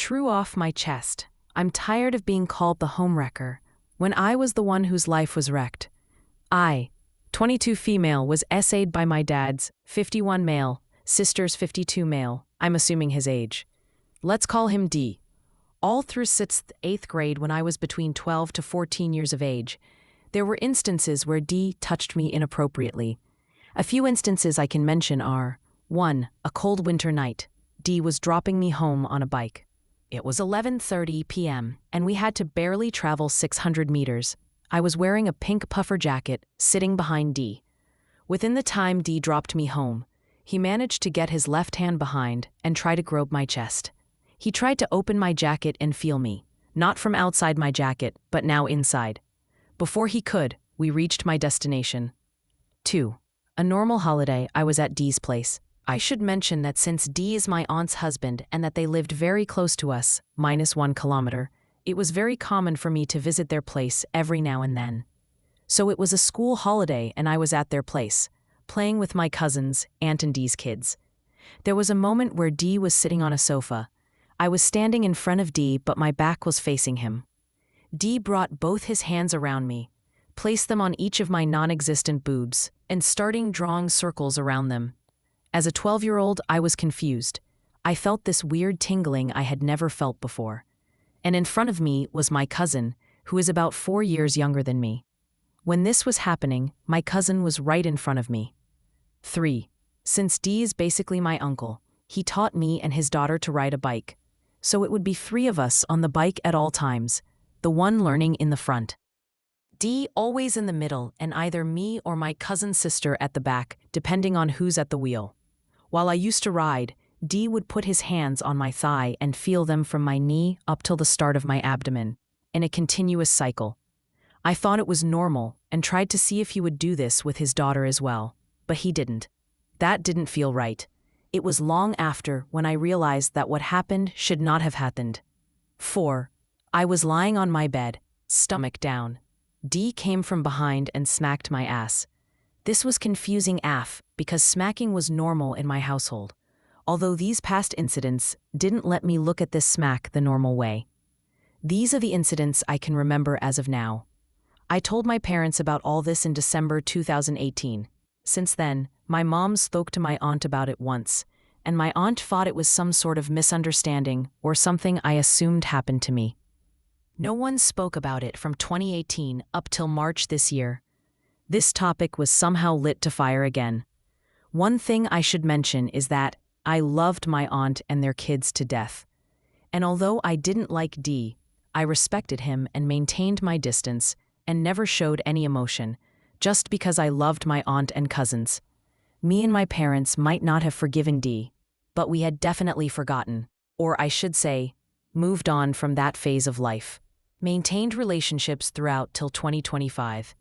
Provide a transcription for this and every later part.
True off my chest. I'm tired of being called the homewrecker, when I was the one whose life was wrecked. I, 22 female, was essayed by my dad's 51 male, sister's 52 male, I'm assuming his age. Let's call him D. All through 6th, 8th grade when I was between 12 to 14 years of age, there were instances where D touched me inappropriately. A few instances I can mention are: 1. A cold winter night. D was dropping me home on a bike. It was 11:30 p.m., and we had to barely travel 600 meters. I was wearing a pink puffer jacket, sitting behind D. Within the time D dropped me home, he managed to get his left hand behind and try to grope my chest. He tried to open my jacket and feel me, not from outside my jacket, but now inside. Before he could, we reached my destination. 2. A normal holiday, I was at D's place. I should mention that since D is my aunt's husband and that they lived very close to us, -1 kilometer, it was very common for me to visit their place every now and then. So it was a school holiday and I was at their place, playing with my cousins, Aunt and D's kids. There was a moment where D was sitting on a sofa. I was standing in front of D, but my back was facing him. D brought both his hands around me, placed them on each of my non-existent boobs, and starting drawing circles around them. As a 12-year-old, I was confused. I felt this weird tingling I had never felt before. And in front of me was my cousin, who is about 4 years younger than me. When this was happening, my cousin was right in front of me. 3. Since D is basically my uncle, he taught me and his daughter to ride a bike. So it would be 3 of us on the bike at all times, the one learning in the front. D always in the middle and either me or my cousin's sister at the back, depending on who's at the wheel. While I used to ride, D would put his hands on my thigh and feel them from my knee up till the start of my abdomen, in a continuous cycle. I thought it was normal and tried to see if he would do this with his daughter as well, but he didn't. That didn't feel right. It was long after when I realized that what happened should not have happened. 4. I was lying on my bed, stomach down. D came from behind and smacked my ass. This was confusing AF because smacking was normal in my household, although these past incidents didn't let me look at this smack the normal way. These are the incidents I can remember as of now. I told my parents about all this in December 2018. Since then, my mom spoke to my aunt about it once, and my aunt thought it was some sort of misunderstanding or something I assumed happened to me. No one spoke about it from 2018 up till March this year. This topic was somehow lit to fire again. One thing I should mention is that I loved my aunt and their kids to death. And although I didn't like D, I respected him and maintained my distance and never showed any emotion, just because I loved my aunt and cousins. Me and my parents might not have forgiven D, but we had definitely forgotten, or I should say, moved on from that phase of life. Maintained relationships throughout till 2025.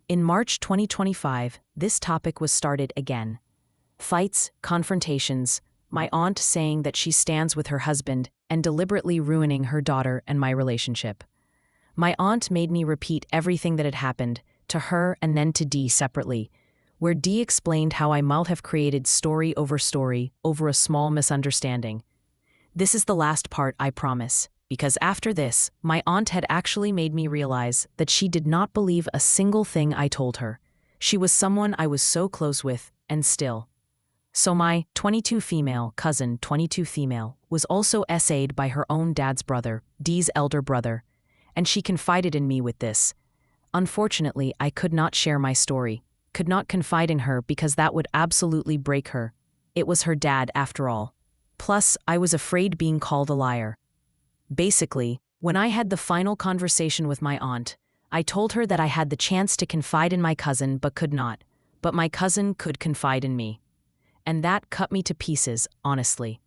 In March 2025, this topic was started again. Fights, confrontations, my aunt saying that she stands with her husband and deliberately ruining her daughter and my relationship. My aunt made me repeat everything that had happened, to her and then to D separately, where D explained how I might have created story over a small misunderstanding. This is the last part, I promise, because after this, my aunt had actually made me realize that she did not believe a single thing I told her. She was someone I was so close with, and still. So my 22 female cousin, 22 female, was also essayed by her own dad's brother, D's elder brother, and she confided in me with this. Unfortunately, I could not share my story, could not confide in her because that would absolutely break her. It was her dad after all. Plus, I was afraid being called a liar. Basically, when I had the final conversation with my aunt, I told her that I had the chance to confide in my cousin but could not, but my cousin could confide in me. And that cut me to pieces, honestly.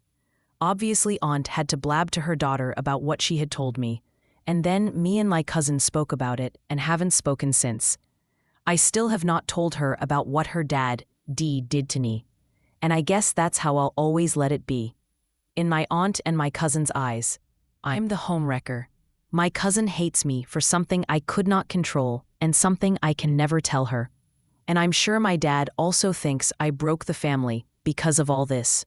Obviously, aunt had to blab to her daughter about what she had told me, and then me and my cousin spoke about it and haven't spoken since. I still have not told her about what her dad, D, did to me, and I guess that's how I'll always let it be. In my aunt and my cousin's eyes, I'm the homewrecker. My cousin hates me for something I could not control and something I can never tell her. And I'm sure my dad also thinks I broke the family because of all this.